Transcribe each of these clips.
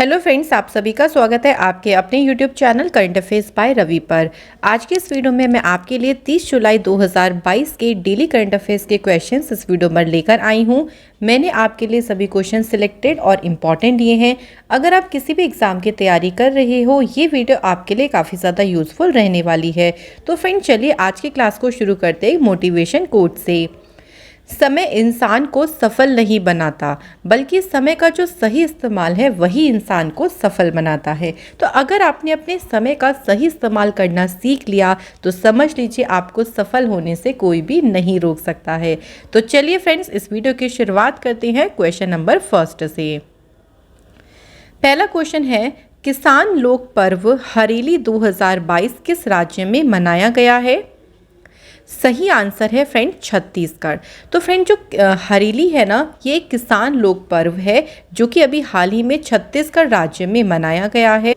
Hello friends, आप सभी का स्वागत है आपके अपने YouTube channel current affairs by Ravi पर। आज के इस वीडियो में मैं आपके लिए 30 जुलाई 2022 के डेली करंट अफेयर्स के क्वेश्चंस इस वीडियो में लेकर आई हूं। मैंने आपके लिए सभी क्वेश्चन सिलेक्टेड और इम्पॉर्टेंट दिए हैं। अगर आप किसी भी एग्जाम की तैयारी कर रहे हो, ये वीडियो आपके लिए काफ़ी ज़्यादा यूजफुल रहने वाली है। तो फ्रेंड, चलिए आज की क्लास को शुरू करते हैं मोटिवेशन कोट से। समय इंसान को सफल नहीं बनाता, बल्कि समय का जो सही इस्तेमाल है वही इंसान को सफल बनाता है। तो अगर आपने अपने समय का सही इस्तेमाल करना सीख लिया तो समझ लीजिए आपको सफल होने से कोई भी नहीं रोक सकता है। तो चलिए फ्रेंड्स, इस वीडियो की शुरुआत करते हैं क्वेश्चन नंबर फर्स्ट से। पहला क्वेश्चन है, किसान लोक पर्व हरेली 2022 किस राज्य में मनाया गया है? सही आंसर है फ्रेंड छत्तीसगढ़। तो फ्रेंड, जो हरेली है ना, ये एक किसान लोक पर्व है जो कि अभी हाल ही में छत्तीसगढ़ राज्य में मनाया गया है।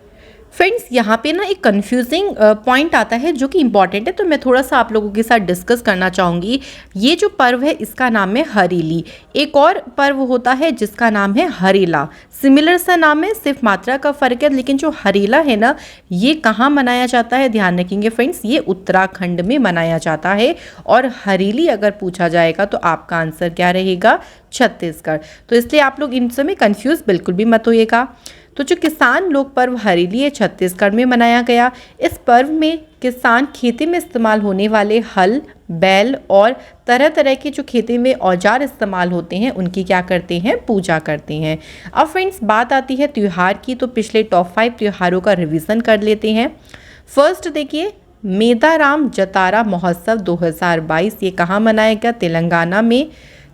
फ्रेंड्स, यहाँ पे ना एक कंफ्यूजिंग पॉइंट आता है जो कि इम्पॉर्टेंट है, तो मैं थोड़ा सा आप लोगों के साथ डिस्कस करना चाहूँगी। ये जो पर्व है इसका नाम है हरेली। एक और पर्व होता है जिसका नाम है हरेला। सिमिलर सा नाम है, सिर्फ मात्रा का फ़र्क है। लेकिन जो हरेला है ना, ये कहाँ मनाया जाता है, ध्यान रखेंगे फ्रेंड्स, ये उत्तराखंड में मनाया जाता है। और हरेली अगर पूछा जाएगा तो आपका आंसर क्या रहेगा? छत्तीसगढ़। तो इसलिए आप लोग इन समय कन्फ्यूज़ बिल्कुल भी मत होइएगा। तो जो किसान लोक पर्व हरेली है छत्तीसगढ़ में मनाया गया। इस पर्व में किसान खेती में इस्तेमाल होने वाले हल, बैल और तरह तरह के जो खेती में औजार इस्तेमाल होते हैं उनकी क्या करते हैं? पूजा करते हैं। अब फ्रेंड्स, बात आती है त्यौहार की, तो पिछले टॉप 5 त्योहारों का रिवीजन कर लेते हैं। फर्स्ट देखिए, मेदाराम जतारा महोत्सव 2022, ये कहाँ मनाया गया? तेलंगाना में।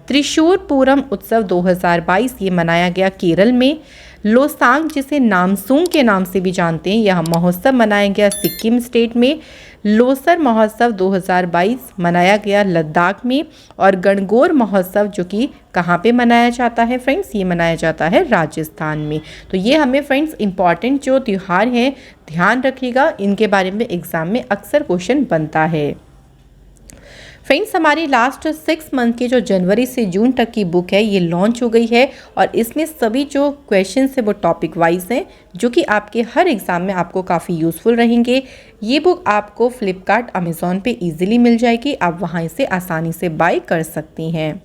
त्रिशूर पूरम उत्सव 2022, ये मनाया गया केरल में। लोसांग, जिसे नामसूंग के नाम से भी जानते हैं, यह महोत्सव मनाया गया सिक्किम स्टेट में। लोसर महोत्सव 2022 मनाया गया लद्दाख में। और गणगौर महोत्सव जो कि कहाँ पे मनाया जाता है फ्रेंड्स? ये मनाया जाता है राजस्थान में। तो ये हमें फ्रेंड्स इंपॉर्टेंट जो त्यौहार हैं ध्यान रखिएगा, इनके बारे में एग्जाम में अक्सर क्वेश्चन बनता है। फ्रेंड्स, हमारी लास्ट 6 मंथ की जो जनवरी से जून तक की बुक है ये लॉन्च हो गई है और इसमें सभी जो क्वेश्चंस है वो टॉपिक वाइज हैं जो कि आपके हर एग्ज़ाम में आपको काफ़ी यूज़फुल रहेंगे। ये बुक आपको फ्लिपकार्ट, अमेज़ॉन पे इजीली मिल जाएगी, आप वहाँ इसे आसानी से बाय कर सकती हैं।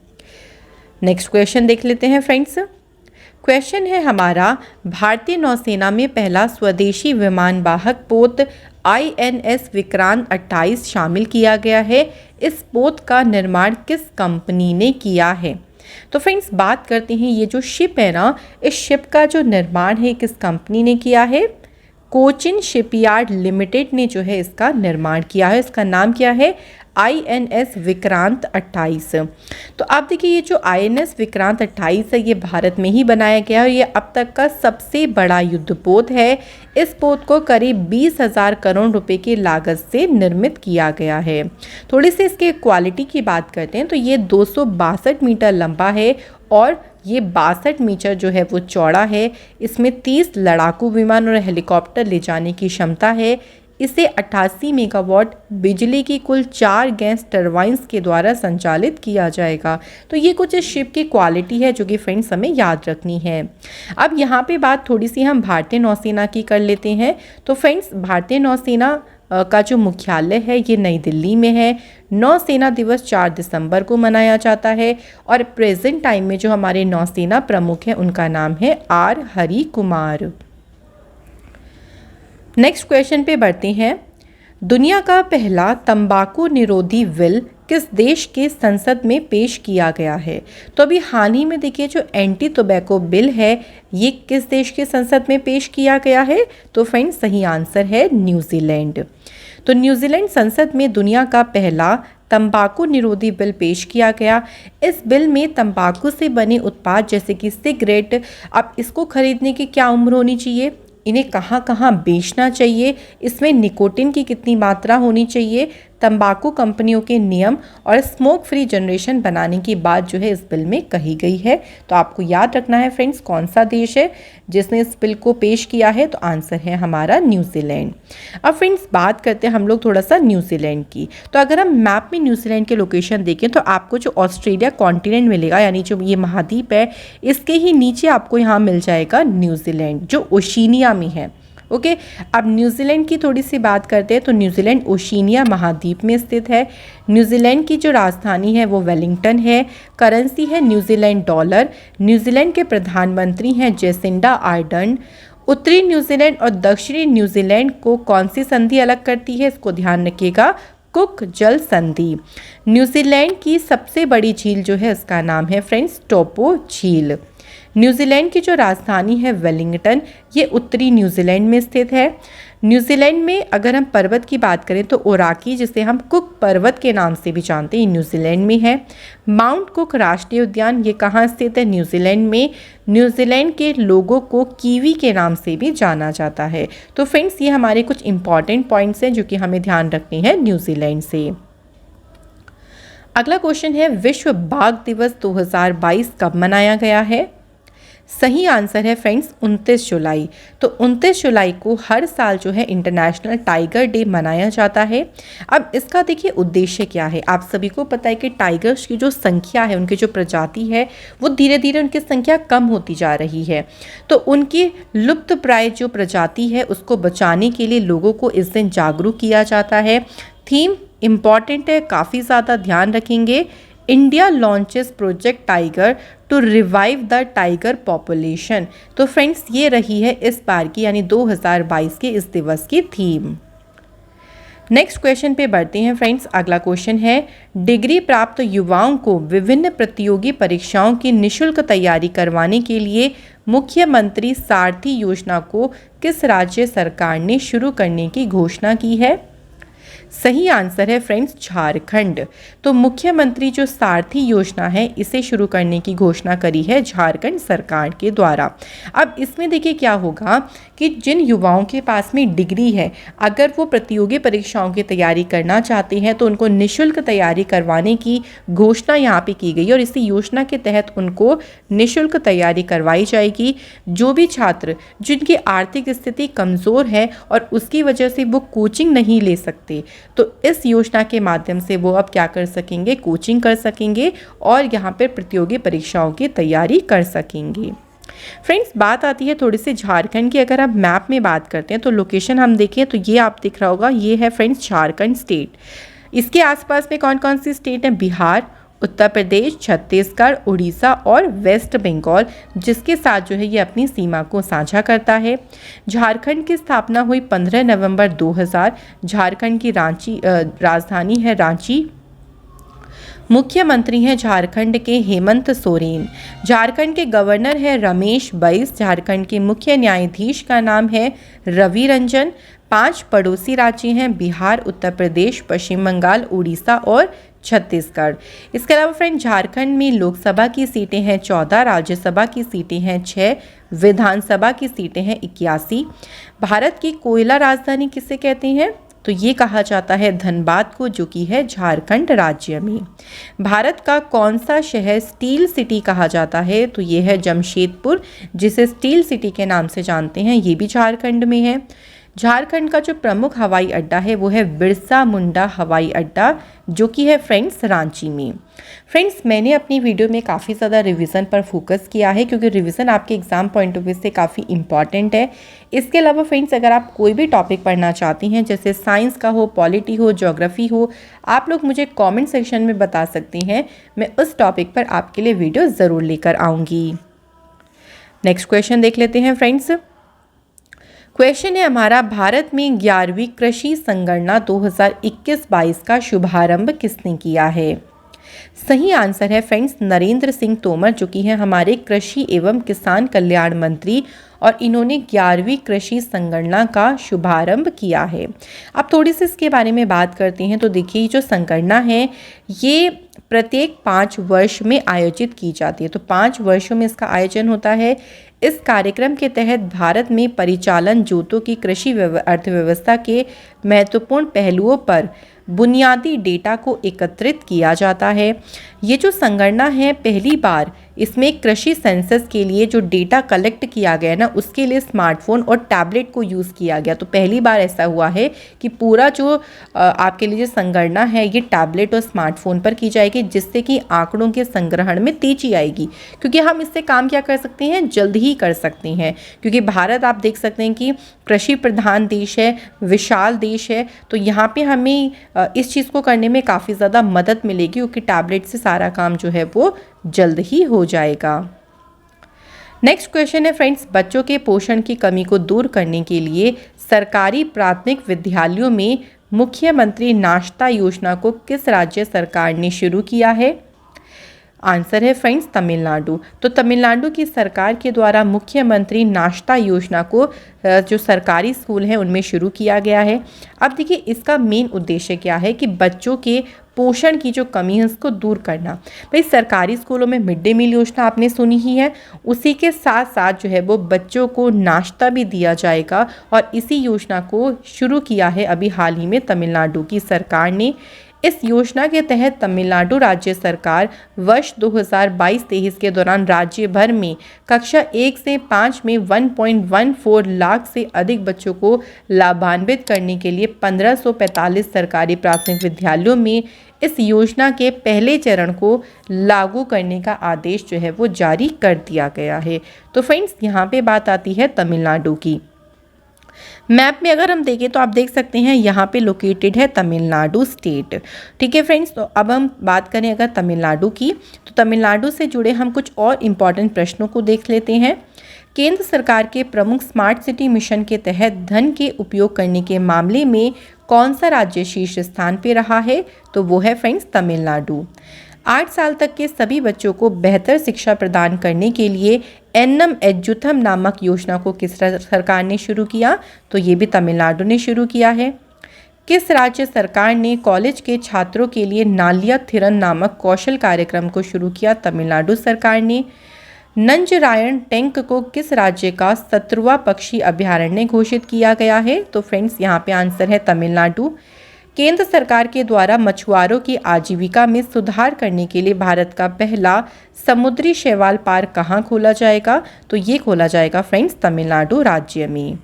नेक्स्ट क्वेश्चन देख लेते हैं फ्रेंड्स। क्वेश्चन है हमारा, भारतीय नौसेना में पहला स्वदेशी विमानवाहक पोत INS विक्रांत 28 शामिल किया गया है। इस पोत का निर्माण किस कंपनी ने किया है? तो फ्रेंड्स, बात करते हैं ये जो शिप है ना, इस शिप का जो निर्माण है किस कंपनी ने किया है? कोचिन शिपयार्ड लिमिटेड ने जो है इसका निर्माण किया है। इसका नाम क्या है? INS विक्रांत 28। तो आप देखिए, ये जो INS विक्रांत 28 है ये भारत में ही बनाया गया है और ये अब तक का सबसे बड़ा युद्धपोत है। इस पोत को करीब 20,000 करोड़ रुपए की लागत से निर्मित किया गया है। थोड़ी सी इसके क्वालिटी की बात करते हैं तो ये 262 मीटर लंबा है और ये 62 मीटर जो है वो चौड़ा है। इसमें 30 लड़ाकू विमान और हेलीकॉप्टर ले जाने की क्षमता है। इसे 88 मेगावाट बिजली की कुल 4 गैस टरबाइन्स के द्वारा संचालित किया जाएगा। तो ये कुछ इस शिप की क्वालिटी है जो कि फ्रेंड्स हमें याद रखनी है। अब यहाँ पे बात थोड़ी सी हम भारतीय नौसेना की कर लेते हैं। तो फ्रेंड्स, भारतीय नौसेना का जो मुख्यालय है ये नई दिल्ली में है। नौसेना दिवस 4 दिसंबर को मनाया जाता है और प्रेजेंट टाइम में जो हमारे नौसेना प्रमुख हैं उनका नाम है R Hari Kumar. Next question पे बढ़ते हैं। दुनिया का पहला तंबाकू निरोधी बिल किस देश के संसद में पेश किया गया है? तो अभी हाल ही में देखिए जो एंटी टोबैको बिल है ये किस देश के संसद में पेश किया गया है? तो फ्रेंड्स, सही आंसर है न्यूजीलैंड। तो न्यूजीलैंड संसद में दुनिया का पहला तंबाकू निरोधी बिल पेश किया गया। इस बिल में तंबाकू से बने उत्पाद जैसे कि सिगरेट, अब इसको खरीदने की क्या उम्र होनी चाहिए, इन्हें कहाँ कहाँ बेचना चाहिए, इसमें निकोटिन की कितनी मात्रा होनी चाहिए, तंबाकू कंपनियों के नियम और स्मोक फ्री जनरेशन बनाने की बात जो है इस बिल में कही गई है। तो आपको याद रखना है फ्रेंड्स कौन सा देश है जिसने इस बिल को पेश किया है। तो आंसर है हमारा न्यूजीलैंड। अब फ्रेंड्स बात करते हैं हम लोग थोड़ा सा न्यूजीलैंड की। तो अगर हम मैप में न्यूजीलैंड के लोकेशन देखें तो आपको जो ऑस्ट्रेलिया कॉन्टिनेंट मिलेगा, यानी जो ये महाद्वीप है, इसके ही नीचे आपको यहाँ मिल जाएगा न्यूजीलैंड जो ओशिनिया में है। ओके, अब न्यूजीलैंड की थोड़ी सी बात करते हैं। तो न्यूजीलैंड ओशिनिया महाद्वीप में स्थित है। न्यूजीलैंड की जो राजधानी है वो वेलिंगटन है। करेंसी है न्यूजीलैंड डॉलर। न्यूजीलैंड के प्रधानमंत्री हैं जेसिंडा आर्डर्न। उत्तरी न्यूजीलैंड और दक्षिणी न्यूजीलैंड को कौन सी संधि अलग करती है, इसको ध्यान रखिएगा, कुक जल संधि। न्यूजीलैंड की सबसे बड़ी झील जो है इसका नाम है फ्रेंड्स टोपो झील। न्यूजीलैंड की जो राजधानी है वेलिंगटन, ये उत्तरी न्यूजीलैंड में स्थित है। न्यूजीलैंड में अगर हम पर्वत की बात करें तो ओराकी, जिसे हम कुक पर्वत के नाम से भी जानते हैं, न्यूजीलैंड में है। माउंट कुक राष्ट्रीय उद्यान ये कहाँ स्थित है, न्यूजीलैंड में। न्यूजीलैंड के लोगों को कीवी के नाम से भी जाना जाता है। तो फ्रेंड्स ये हमारे कुछ इंपॉर्टेंट पॉइंट्स हैं जो कि हमें ध्यान रखने हैं न्यूजीलैंड से। अगला क्वेश्चन है विश्व बाघ दिवस 2022 कब मनाया गया है। सही आंसर है फ्रेंड्स 29 जुलाई। तो 29 जुलाई को हर साल जो है इंटरनेशनल टाइगर डे मनाया जाता है। अब इसका देखिए उद्देश्य क्या है। आप सभी को पता है कि टाइगर्स की जो संख्या है, उनकी जो प्रजाति है, वो धीरे धीरे उनकी संख्या कम होती जा रही है। तो उनकी लुप्तप्राय जो प्रजाति है उसको बचाने के लिए लोगों को इस दिन जागरूक किया जाता है। थीम इम्पॉर्टेंट है, काफ़ी ज़्यादा ध्यान रखेंगे। India launches project tiger to revive the tiger population. तो फ्रेंड्स ये रही है इस बार की यानी 2022 के इस दिवस की थीम। नेक्स्ट क्वेश्चन पे बढ़ते हैं फ्रेंड्स। अगला क्वेश्चन है डिग्री प्राप्त युवाओं को विभिन्न प्रतियोगी परीक्षाओं की निःशुल्क तैयारी करवाने के लिए मुख्यमंत्री सारथी योजना को किस राज्य सरकार ने शुरू करने की घोषणा की है। सही आंसर है फ्रेंड्स झारखंड। तो मुख्यमंत्री जो सारथी योजना है इसे शुरू करने की घोषणा करी है झारखंड सरकार के द्वारा। अब इसमें देखिए क्या होगा कि जिन युवाओं के पास में डिग्री है, अगर वो प्रतियोगी परीक्षाओं की तैयारी करना चाहते हैं तो उनको निःशुल्क तैयारी करवाने की घोषणा यहाँ पे की गई और इसी योजना के तहत उनको निःशुल्क तैयारी करवाई जाएगी। जो भी छात्र जिनकी आर्थिक स्थिति कमज़ोर है और उसकी वजह से वो कोचिंग नहीं ले सकते, तो इस योजना के माध्यम से वो अब क्या कर सकेंगे, कोचिंग कर सकेंगे और यहाँ पर प्रतियोगी परीक्षाओं की तैयारी कर सकेंगे। फ्रेंड्स बात आती है थोड़ी सी झारखंड की। अगर आप मैप में बात करते हैं तो लोकेशन हम देखें तो ये आप दिख रहा होगा, ये है फ्रेंड्स झारखंड स्टेट। इसके आसपास में कौन कौन सी स्टेट हैं, बिहार, उत्तर प्रदेश, छत्तीसगढ़, उड़ीसा और वेस्ट बंगाल, जिसके साथ जो है ये अपनी सीमा को साझा करता है। झारखंड की स्थापना हुई 15 नवंबर 2000। झारखंड की राजधानी है रांची। मुख्यमंत्री हैं झारखंड के हेमंत सोरेन। झारखंड के गवर्नर हैं रमेश बैस। झारखंड के मुख्य न्यायाधीश का नाम है रवि रंजन। 5 पड़ोसी राज्य हैं बिहार, उत्तर प्रदेश, पश्चिम बंगाल, उड़ीसा और छत्तीसगढ़। इसके अलावा फ्रेंड झारखंड में लोकसभा की सीटें हैं 14, राज्यसभा की सीटें हैं 6, विधानसभा की सीटें हैं 81। भारत की कोयला राजधानी किसे कहते हैं, तो ये कहा जाता है धनबाद को, जो कि है झारखंड राज्य में। भारत का कौन सा शहर स्टील सिटी कहा जाता है, तो ये है जमशेदपुर, जिसे स्टील सिटी के नाम से जानते हैं, ये भी झारखंड में है। झारखंड का जो प्रमुख हवाई अड्डा है वो है बिरसा मुंडा हवाई अड्डा, जो कि है फ्रेंड्स रांची में। फ्रेंड्स मैंने अपनी वीडियो में काफ़ी ज़्यादा रिवीजन पर फोकस किया है क्योंकि रिवीजन आपके एग्जाम पॉइंट ऑफ व्यू से काफ़ी इंपॉर्टेंट है। इसके अलावा फ्रेंड्स अगर आप कोई भी टॉपिक पढ़ना चाहती हैं, जैसे साइंस का हो, पॉलिटी हो, ज्योग्राफी हो, आप लोग मुझे कॉमेंट सेक्शन में बता सकती हैं। मैं उस टॉपिक पर आपके लिए वीडियो ज़रूर लेकर आऊँगी। नेक्स्ट क्वेश्चन देख लेते हैं फ्रेंड्स। क्वेश्चन है हमारा, भारत में 11वीं कृषि संगणना 2021-22 का शुभारंभ किसने किया है। सही आंसर है फ्रेंड्स नरेंद्र सिंह तोमर, जो कि हैं हमारे कृषि एवं किसान कल्याण मंत्री, और इन्होंने 11वीं कृषि संगणना का शुभारंभ किया है। अब थोड़ी सी इसके बारे में बात करते हैं। तो देखिए जो संगणना है ये प्रत्येक 5 वर्ष में आयोजित की जाती है। तो 5 वर्षों में इसका आयोजन होता है। इस कार्यक्रम के तहत भारत में परिचालन जोतों की कृषि अर्थव्यवस्था के महत्वपूर्ण पहलुओं पर बुनियादी डेटा को एकत्रित किया जाता है। ये जो संगणना है, पहली बार इसमें कृषि सेंसस के लिए जो डेटा कलेक्ट किया गया ना, उसके लिए स्मार्टफोन और टैबलेट को यूज़ किया गया। तो पहली बार ऐसा हुआ है कि पूरा जो आपके लिए जो संगणना है ये टैबलेट और स्मार्टफोन पर की जाएगी, जिससे कि आंकड़ों के संग्रहण में तेजी आएगी। क्योंकि हम इससे काम क्या कर सकते हैं, जल्द ही कर सकते हैं। क्योंकि भारत आप देख सकते हैं कि कृषि प्रधान देश है, विशाल देश है, तो यहाँ पे हमें इस चीज़ को करने में काफ़ी ज़्यादा मदद मिलेगी, क्योंकि टैबलेट से सारा काम जो है वो जल्द ही हो जाएगा। नेक्स्ट क्वेश्चन है फ्रेंड्स, बच्चों के पोषण की कमी को दूर करने के लिए सरकारी प्राथमिक विद्यालयों में मुख्यमंत्री नाश्ता योजना को किस राज्य सरकार ने शुरू किया है? आंसर है फ्रेंड्स तमिलनाडु। तो तमिलनाडु की सरकार के द्वारा मुख्यमंत्री नाश्ता योजना को जो सरकारी स्कूल हैं उनमें शुरू किया गया है। अब देखिए इसका मेन उद्देश्य क्या है कि बच्चों के पोषण की जो कमी है उसको दूर करना। भाई सरकारी स्कूलों में मिड डे मील योजना आपने सुनी ही है, उसी के साथ साथ जो है वो बच्चों को नाश्ता भी दिया जाएगा, और इसी योजना को शुरू किया है अभी हाल ही में तमिलनाडु की सरकार ने। इस योजना के तहत तमिलनाडु राज्य सरकार वर्ष 2022-23 के दौरान राज्य भर में कक्षा 1 से 5 में 1.14 लाख से अधिक बच्चों को लाभान्वित करने के लिए 1545 सरकारी प्राथमिक विद्यालयों में इस योजना के पहले चरण को लागू करने का आदेश जो है वो जारी कर दिया गया है। तो फ्रेंड्स यहाँ पे बात आती है तमिलनाडु की। मैप में अगर हम देखें तो आप देख सकते हैं यहाँ पे लोकेटेड है तमिलनाडु स्टेट। ठीक है फ्रेंड्स, तो अब हम बात करें अगर तमिलनाडु की, तो तमिलनाडु से जुड़े हम कुछ और इम्पॉर्टेंट प्रश्नों को देख लेते हैं। केंद्र सरकार के प्रमुख स्मार्ट सिटी मिशन के तहत धन के उपयोग करने के मामले में कौन सा राज्य शीर्ष स्थान पे रहा है? तो वो है फ्रेंड्स तमिलनाडु। 8 साल तक के सभी बच्चों को बेहतर शिक्षा प्रदान करने के लिए एन्नम एज्युथम नामक योजना को किस सरकार ने शुरू किया? तो ये भी तमिलनाडु ने शुरू किया है। किस राज्य सरकार ने कॉलेज के छात्रों के लिए नालिया थिरन नामक कौशल कार्यक्रम को शुरू किया? तमिलनाडु सरकार ने। नंजरायण टैंक को किस राज्य का 17वां पक्षी अभयारण्य घोषित किया गया है? तो फ्रेंड्स यहाँ पे आंसर है तमिलनाडु। केंद्र सरकार के द्वारा मछुआरों की आजीविका में सुधार करने के लिए भारत का पहला समुद्री शैवाल पार्क कहाँ खोला जाएगा? तो ये खोला जाएगा फ्रेंड्स तमिलनाडु राज्य में।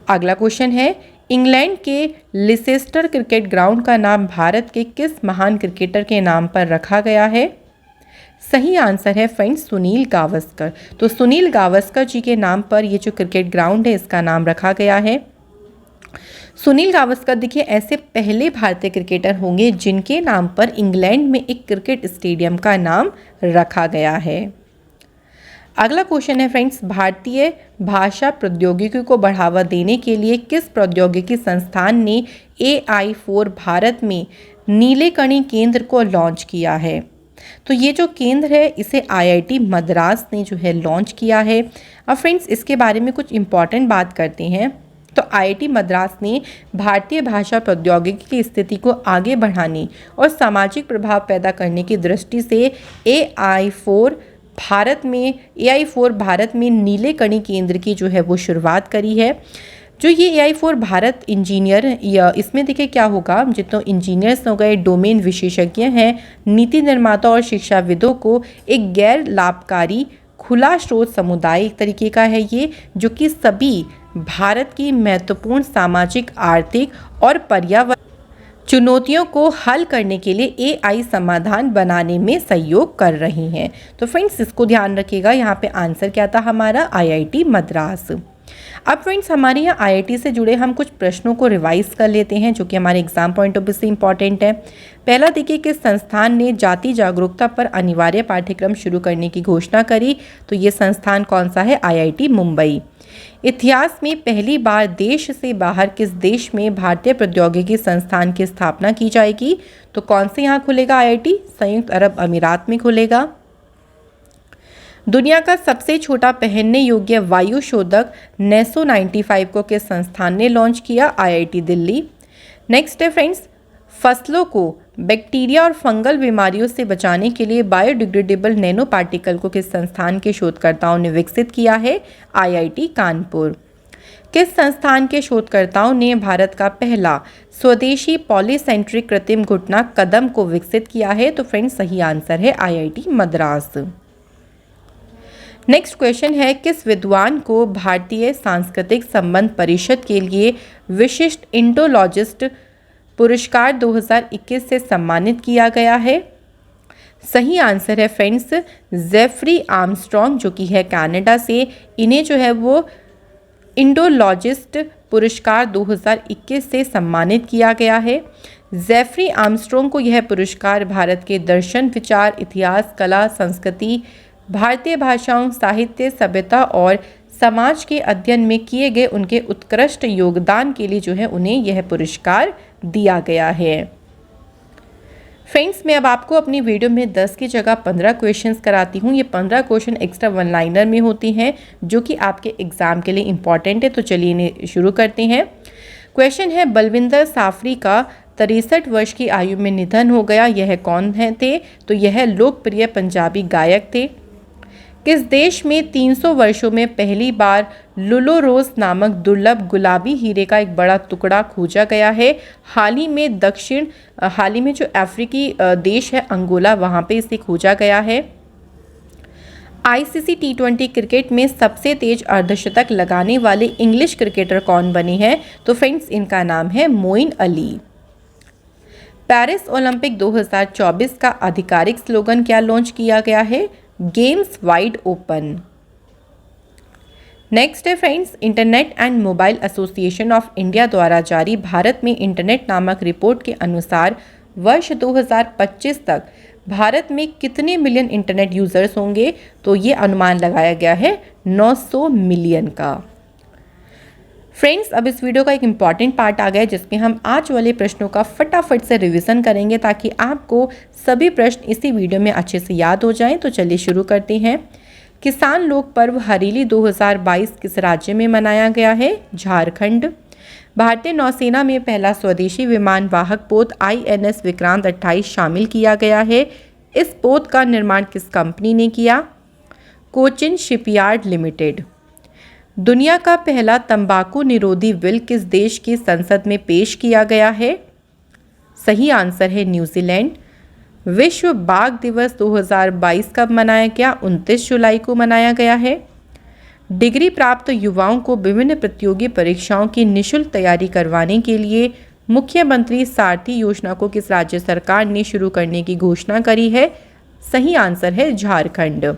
अगला क्वेश्चन है, इंग्लैंड के लिसेस्टर क्रिकेट ग्राउंड का नाम भारत के किस महान क्रिकेटर के नाम पर रखा गया है? सही आंसर है फ्रेंड्स सुनील गावस्कर। तो सुनील गावस्कर जी के नाम पर ये जो क्रिकेट ग्राउंड है इसका नाम रखा गया है। सुनील गावस्कर देखिए ऐसे पहले भारतीय क्रिकेटर होंगे जिनके नाम पर इंग्लैंड में एक क्रिकेट स्टेडियम का नाम रखा गया है। अगला क्वेश्चन है फ्रेंड्स, भारतीय भाषा प्रौद्योगिकी को बढ़ावा देने के लिए किस प्रौद्योगिकी संस्थान ने AI4 भारत में नीलेकणी केंद्र को लॉन्च किया है? तो ये जो केंद्र है इसे IIT मद्रास ने जो है लॉन्च किया है। अब फ्रेंड्स इसके बारे में कुछ इम्पॉर्टेंट बात करते हैं। तो IIT मद्रास ने भारतीय भाषा प्रौद्योगिकी की स्थिति को आगे बढ़ाने और सामाजिक प्रभाव पैदा करने की दृष्टि से AI4 भारत में नीलेकणी केंद्र की जो है वो शुरुआत करी है। जो ये AI4 भारत इंजीनियर, या इसमें देखिए क्या होगा, जितने इंजीनियर्स हो गए, डोमेन विशेषज्ञ हैं, नीति निर्माता और शिक्षाविदों को एक गैर लाभकारी खुला स्रोत समुदाय एक तरीके का है ये, जो कि सभी भारत की महत्वपूर्ण सामाजिक, आर्थिक और पर्यावरण चुनौतियों को हल करने के लिए AI समाधान बनाने में सहयोग कर रही हैं। तो फ्रेंड्स इसको ध्यान रखिएगा, यहाँ पे आंसर क्या था हमारा IIT मद्रास। अब फ्रेंड्स हमारे यहाँ IIT से जुड़े हम कुछ प्रश्नों को रिवाइज कर लेते हैं जो कि हमारे एग्जाम पॉइंट ऑफ व्यू से इंपॉर्टेंट है। पहला देखिए कि संस्थान ने जाति जागरूकता पर अनिवार्य पाठ्यक्रम शुरू करने की घोषणा करी, तो ये संस्थान कौन सा है? IIT मुंबई। इतिहास में पहली बार देश से बाहर किस देश में भारतीय प्रौद्योगिकी संस्थान की स्थापना की जाएगी? तो कौन से यहाँ खुलेगा IIT? संयुक्त अरब अमीरात में खुलेगा। दुनिया का सबसे छोटा पहनने योग्य वायु शोधक नेसो 95 को किस संस्थान ने लॉन्च किया? IIT दिल्ली। नेक्स्ट है फ्रेंड्स, फसलों को बैक्टीरिया और फंगल बीमारियों से बचाने के लिए बायोडिग्रेडेबल नैनो पार्टिकल को किस संस्थान के शोधकर्ताओं ने विकसित किया है? आईआईटी कानपुर। किस संस्थान के शोधकर्ताओं ने भारत का पहला स्वदेशी पॉलीसेंट्रिक कृत्रिम घुटना कदम को विकसित किया है? तो फ्रेंड्स सही आंसर है आईआईटी मद्रास। नेक्स्ट क्वेश्चन है, किस विद्वान को भारतीय सांस्कृतिक संबंध परिषद के लिए विशिष्ट इंडोलॉजिस्ट पुरस्कार 2021 से सम्मानित किया गया है? सही आंसर है फ्रेंड्स जेफरी आर्मस्ट्रॉन्ग, जो कि है कनाडा से। इन्हें जो है वो इंडोलॉजिस्ट पुरस्कार 2021 से सम्मानित किया गया है। जेफरी आर्मस्ट्रॉन्ग को यह पुरस्कार भारत के दर्शन, विचार, इतिहास, कला, संस्कृति, भारतीय भाषाओं, साहित्य, सभ्यता और समाज के अध्ययन में किए गए उनके उत्कृष्ट योगदान के लिए जो है उन्हें यह पुरस्कार दिया गया है। फ्रेंड्स, मैं अब आपको अपनी वीडियो में 10 की जगह 15 क्वेश्चंस कराती हूँ। ये 15 क्वेश्चन एक्स्ट्रा वन लाइनर में होती हैं जो कि आपके एग्जाम के लिए इम्पॉर्टेंट है। तो चलिए इन्हें शुरू करते हैं। क्वेश्चन है, बलविंदर साफरी का 63 वर्ष की आयु में निधन हो गया। यह कौन थे? तो यह लोकप्रिय पंजाबी गायक थे। किस देश में 300 वर्षों में पहली बार लुलोरोस नामक दुर्लभ गुलाबी हीरे का एक बड़ा टुकड़ा खोजा गया है? हाल ही में जो अफ्रीकी देश है अंगोला, वहाँ पे इसे खोजा गया है। आईसीसी T20 क्रिकेट में सबसे तेज अर्धशतक लगाने वाले इंग्लिश क्रिकेटर कौन बने हैं? तो फ्रेंड्स इनका नाम है मोइन अली। पेरिस ओलंपिक 2024 का आधिकारिक स्लोगन क्या लॉन्च किया गया है? Games wide open. नेक्स्ट है friends, internet and mobile association of India द्वारा जारी भारत में इंटरनेट नामक रिपोर्ट के अनुसार वर्ष 2025 तक भारत में कितने मिलियन इंटरनेट यूजर्स होंगे? तो ये अनुमान लगाया गया है 900 मिलियन का। फ्रेंड्स, अब इस वीडियो का एक इम्पॉर्टेंट पार्ट आ गया है जिसमें हम आज वाले प्रश्नों का फटाफट से रिवीजन करेंगे ताकि आपको सभी प्रश्न इसी वीडियो में अच्छे से याद हो जाएं। तो चलिए शुरू करते हैं। किसान लोक पर्व हरेली 2022 किस राज्य में मनाया गया है? झारखंड। भारतीय नौसेना में पहला स्वदेशी विमान वाहक पोत INS विक्रांत 28 शामिल किया गया है। इस पोत का निर्माण किस कंपनी ने किया? Cochin shipyard limited. दुनिया का पहला तंबाकू निरोधी बिल किस देश की संसद में पेश किया गया है? सही आंसर है न्यूजीलैंड। विश्व बाघ दिवस 2022 कब मनाया गया? 29 जुलाई को मनाया गया है। डिग्री प्राप्त युवाओं को विभिन्न प्रतियोगी परीक्षाओं की निःशुल्क तैयारी करवाने के लिए मुख्यमंत्री सारथी योजना को किस राज्य सरकार ने शुरू करने की घोषणा करी है? सही आंसर है झारखंड।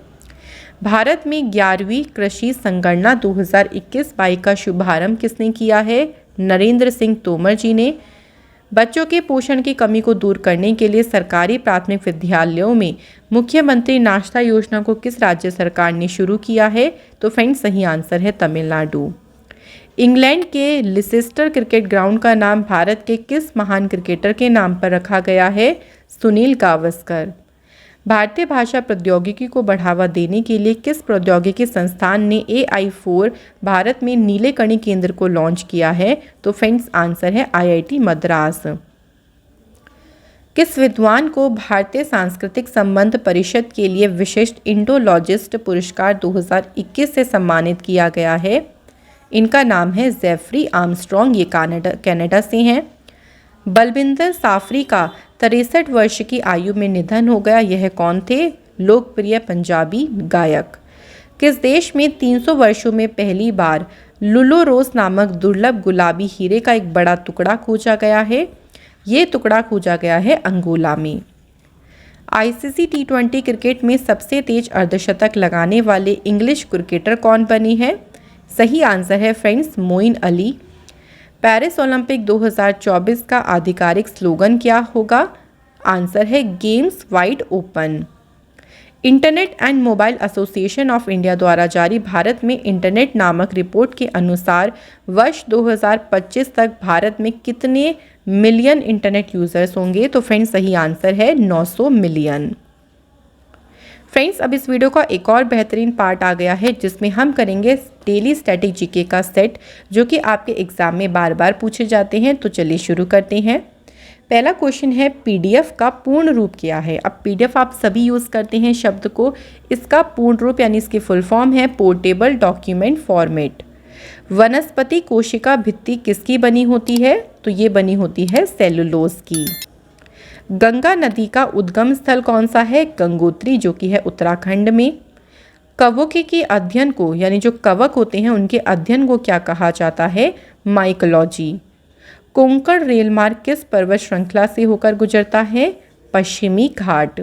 भारत में 11वीं कृषि संगणना 2021-22 का शुभारंभ किसने किया है? नरेंद्र सिंह तोमर जी ने। बच्चों के पोषण की कमी को दूर करने के लिए सरकारी प्राथमिक विद्यालयों में मुख्यमंत्री नाश्ता योजना को किस राज्य सरकार ने शुरू किया है? तो फ्रेंड्स सही आंसर है तमिलनाडु। इंग्लैंड के लिसेस्टर क्रिकेट ग्राउंड का नाम भारत के किस महान क्रिकेटर के नाम पर रखा गया है? सुनील गावस्कर। भारतीय भाषा प्रौद्योगिकी को बढ़ावा देने के लिए किस प्रौद्योगिकी संस्थान ने AI4 भारत में नीले कणी केंद्र को लॉन्च किया है? तो फ्रेंड्स आंसर है IIT मद्रास। किस विद्वान को भारतीय सांस्कृतिक संबंध परिषद के लिए विशिष्ट इंडोलॉजिस्ट पुरस्कार 2021 से सम्मानित किया गया है? इनका नाम है जेफरी आर्मस्ट्रॉन्ग, ये कनाडा से हैं। बलविंदर साफरी का 63 वर्ष की आयु में निधन हो गया। यह कौन थे? लोकप्रिय पंजाबी गायक। किस देश में 300 वर्षों में पहली बार लुलोरोस नामक दुर्लभ गुलाबी हीरे का एक बड़ा टुकड़ा खोजा गया है? ये टुकड़ा खोजा गया है अंगोला में। आईसीसी T20 क्रिकेट में सबसे तेज अर्धशतक लगाने वाले इंग्लिश क्रिकेटर कौन बने हैं? सही आंसर है friends Moeen Ali. Paris Olympic 2024 का आधिकारिक स्लोगन क्या होगा? आंसर है games wide open. Internet and mobile association of India द्वारा जारी भारत में इंटरनेट नामक रिपोर्ट के अनुसार वर्ष 2025 तक भारत में कितने मिलियन इंटरनेट यूजर्स होंगे? तो फ्रेंड्स सही आंसर है 900 मिलियन। फ्रेंड्स, अब इस वीडियो का एक और बेहतरीन पार्ट आ गया है जिसमें हम करेंगे डेली स्टैटिक जीके का सेट जो कि आपके एग्जाम में बार बार पूछे जाते हैं। तो चलिए शुरू करते हैं। पहला क्वेश्चन है पीडीएफ का पूर्ण रूप क्या है। अब पीडीएफ आप सभी यूज़ करते हैं शब्द को, इसका पूर्ण रूप यानी इसकी फुल फॉर्म है पोर्टेबल डॉक्यूमेंट फॉर्मेट। वनस्पति कोशिका भित्ति किसकी बनी होती है, तो ये बनी होती है सेलुलोज की। गंगा नदी का उद्गम स्थल कौन सा है, गंगोत्री, जो कि है उत्तराखंड में। कवकों के अध्ययन को यानी जो कवक होते हैं उनके अध्ययन को क्या कहा जाता है, माइकोलॉजी। कोंकण रेल मार्ग किस पर्वत श्रृंखला से होकर गुजरता है, पश्चिमी घाट।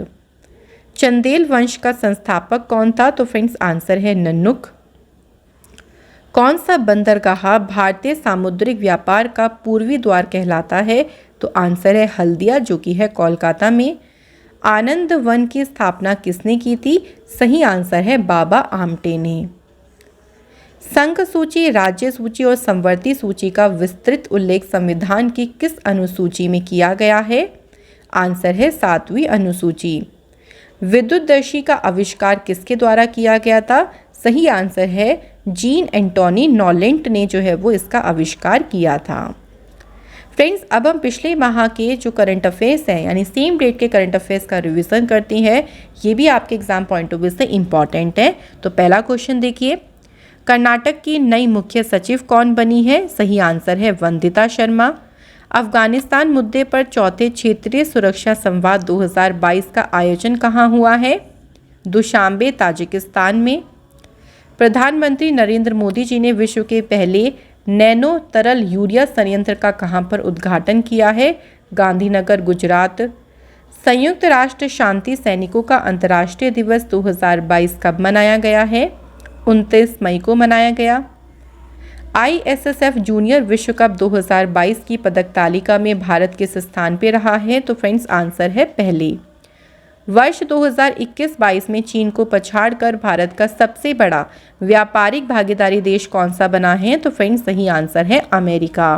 चंदेल वंश का संस्थापक कौन था, तो फ्रेंड्स आंसर है नन्नुक। कौन सा बंदरगाह भारतीय सामुद्रिक व्यापार का पूर्वी द्वार कहलाता है, तो आंसर है हल्दिया, जो कि है कोलकाता में। आनंद वन की स्थापना किसने की थी, सही आंसर है बाबा आमटे ने। संघ सूची, राज्य सूची और समवर्ती सूची का विस्तृत उल्लेख संविधान की किस अनुसूची में किया गया है, आंसर है 7वीं अनुसूची। विद्युतदर्शी का आविष्कार किसके द्वारा किया गया था, सही आंसर है जीन एंटोनी नॉलेंट ने जो है वो इसका आविष्कार किया था। फ्रेंड्स, अब हम पिछले माह के जो करंट अफेयर्स हैं यानी सेम डेट के करंट अफेयर्स का रिवीजन करते हैं। ये भी आपके एग्जाम पॉइंट ऑफ व्यू से इम्पॉर्टेंट है। तो पहला क्वेश्चन देखिए, कर्नाटक की नई मुख्य सचिव कौन बनी है, सही आंसर है वंदिता शर्मा। अफगानिस्तान मुद्दे पर चौथे क्षेत्रीय सुरक्षा संवाद 2022 का आयोजन कहाँ हुआ है, दुशांबे, ताजिकिस्तान में। प्रधानमंत्री नरेंद्र मोदी जी ने विश्व के पहले नैनो तरल यूरिया संयंत्र का कहां पर उद्घाटन किया है, गांधीनगर, गुजरात। संयुक्त राष्ट्र शांति सैनिकों का अंतर्राष्ट्रीय दिवस 2022 कब मनाया गया है, 29 मई को मनाया गया। ISSF जूनियर विश्व कप 2022 की पदक तालिका में भारत किस स्थान पर रहा है, तो फ्रेंड्स आंसर है पहले। वर्ष 2021-22 में चीन को पछाड़कर भारत का सबसे बड़ा व्यापारिक भागीदारी देश कौन सा बना है, तो फ्रेंड्स सही आंसर है अमेरिका।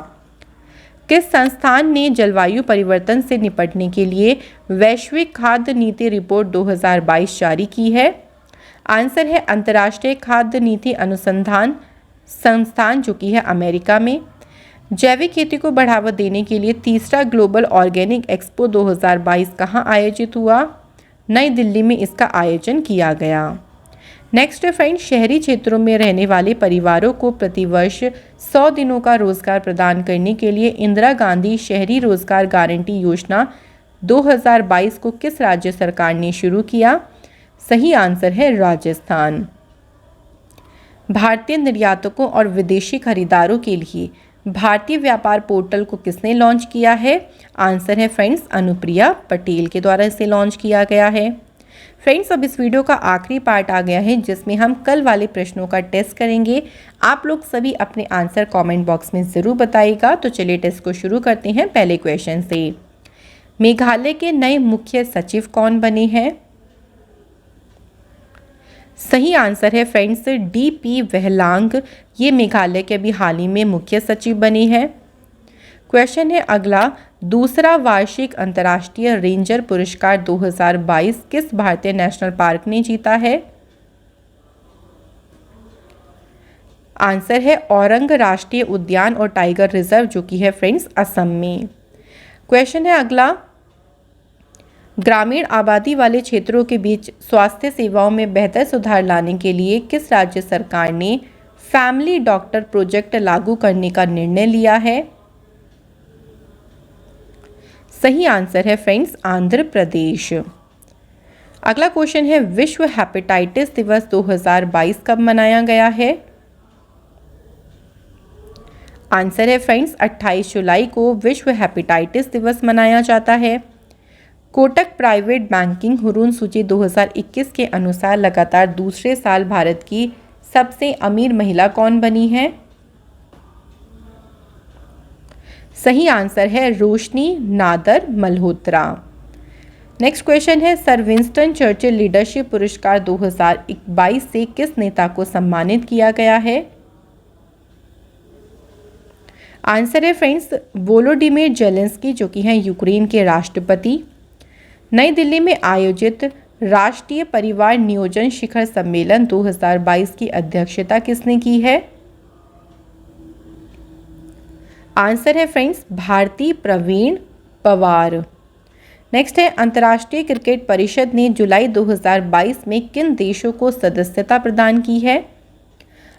किस संस्थान ने जलवायु परिवर्तन से निपटने के लिए वैश्विक खाद्य नीति रिपोर्ट 2022 जारी की है, आंसर है अंतर्राष्ट्रीय खाद्य नीति अनुसंधान संस्थान, जो कि है अमेरिका में। जैविक खेती को बढ़ावा देने के लिए तीसरा ग्लोबल ऑर्गेनिक एक्सपो 2022 कहाँ आयोजित हुआ, नई दिल्ली में इसका आयोजन किया गया। नेक्स्ट है फ्रेंड्स, शहरी क्षेत्रों में रहने वाले परिवारों को प्रतिवर्ष 100 दिनों का रोजगार प्रदान करने के लिए इंदिरा गांधी शहरी रोजगार गारंटी योजना 2022 को किस राज्य सरकार ने शुरू किया, सही आंसर है राजस्थान। भारतीय निर्यातकों और विदेशी खरीदारों के लिए भारतीय व्यापार पोर्टल को किसने लॉन्च किया है, आंसर है फ्रेंड्स अनुप्रिया पटेल के द्वारा इसे लॉन्च किया गया है। फ्रेंड्स, अब इस वीडियो का आखिरी पार्ट आ गया है जिसमें हम कल वाले प्रश्नों का टेस्ट करेंगे। आप लोग सभी अपने आंसर कमेंट बॉक्स में ज़रूर बताइएगा। तो चलिए टेस्ट को शुरू करते हैं पहले क्वेश्चन से। मेघालय के नए मुख्य सचिव कौन बने हैं, सही आंसर है फ्रेंड्स DP वेहलांग, ये मेघालय के अभी हाल ही में मुख्य सचिव बने हैं। क्वेश्चन है अगला, दूसरा वार्षिक अंतर्राष्ट्रीय रेंजर पुरस्कार 2022 किस भारतीय नेशनल पार्क ने जीता है, आंसर है औरंग राष्ट्रीय उद्यान और टाइगर रिजर्व, जो कि है फ्रेंड्स असम में। क्वेश्चन है अगला, ग्रामीण आबादी वाले क्षेत्रों के बीच स्वास्थ्य सेवाओं में बेहतर सुधार लाने के लिए किस राज्य सरकार ने फैमिली डॉक्टर प्रोजेक्ट लागू करने का निर्णय लिया है, सही आंसर है फ्रेंड्स आंध्र प्रदेश। अगला क्वेश्चन है, विश्व हेपेटाइटिस दिवस 2022 कब मनाया गया है, आंसर है फ्रेंड्स 28 जुलाई को विश्व हेपेटाइटिस दिवस मनाया जाता है। कोटक प्राइवेट बैंकिंग हुरून सूची 2021 के अनुसार लगातार दूसरे साल भारत की सबसे अमीर महिला कौन बनी है, सही आंसर है रोशनी नादर मल्होत्रा। नेक्स्ट क्वेश्चन है, सर विंस्टन चर्चिल लीडरशिप पुरस्कार 2022 से किस नेता को सम्मानित किया गया है, आंसर है फ्रेंड्स वोलोडिमिर जेलेंस्की, जो कि हैं यूक्रेन के राष्ट्रपति। नई दिल्ली में आयोजित राष्ट्रीय परिवार नियोजन शिखर सम्मेलन 2022 की अध्यक्षता किसने की है, आंसर है फ्रेंड्स भारती प्रवीण पवार। नेक्स्ट है, अंतर्राष्ट्रीय क्रिकेट परिषद ने जुलाई 2022 में किन देशों को सदस्यता प्रदान की है?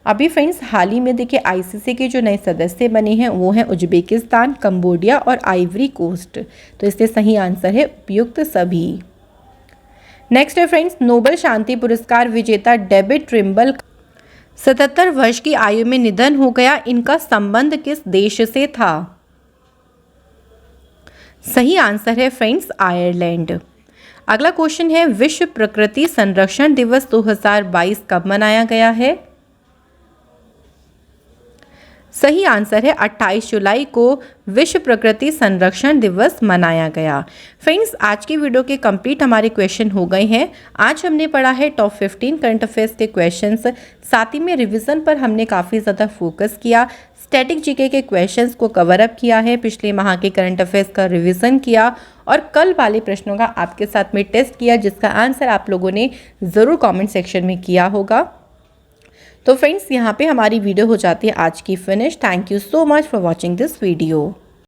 अभी फ्रेंड्स हाल ही में देखिए आईसीसी के जो नए सदस्य बने हैं वो हैं उज्बेकिस्तान, कंबोडिया और आइवरी कोस्ट। तो इसलिए सही आंसर है उपयुक्त सभी। नेक्स्ट है फ्रेंड्स, नोबेल शांति पुरस्कार विजेता डेविड ट्रिम्बल 77 वर्ष की आयु में निधन हो गया। इनका संबंध किस देश से था? सही आंसर है फ्रेंड्स आयरलैंड। अगला क्वेश्चन है, विश्व प्रकृति संरक्षण दिवस 2022 कब मनाया गया है? सही आंसर है 28 जुलाई को विश्व प्रकृति संरक्षण दिवस मनाया गया। फ्रेंड्स आज की वीडियो के कंप्लीट हमारे क्वेश्चन हो गए हैं। आज हमने पढ़ा है टॉप 15 करंट अफेयर्स के क्वेश्चंस, साथ ही में रिवीजन पर हमने काफ़ी ज़्यादा फोकस किया, स्टैटिक जीके के क्वेश्चंस को कवर अप किया है, पिछले माह के करंट अफेयर्स का रिवीजन किया और कल वाले प्रश्नों का आपके साथ में टेस्ट किया जिसका आंसर आप लोगों ने ज़रूर कॉमेंट सेक्शन में किया होगा। तो फ्रेंड्स यहाँ पे हमारी वीडियो हो जाती है आज की finish. Thank you so much for watching this video.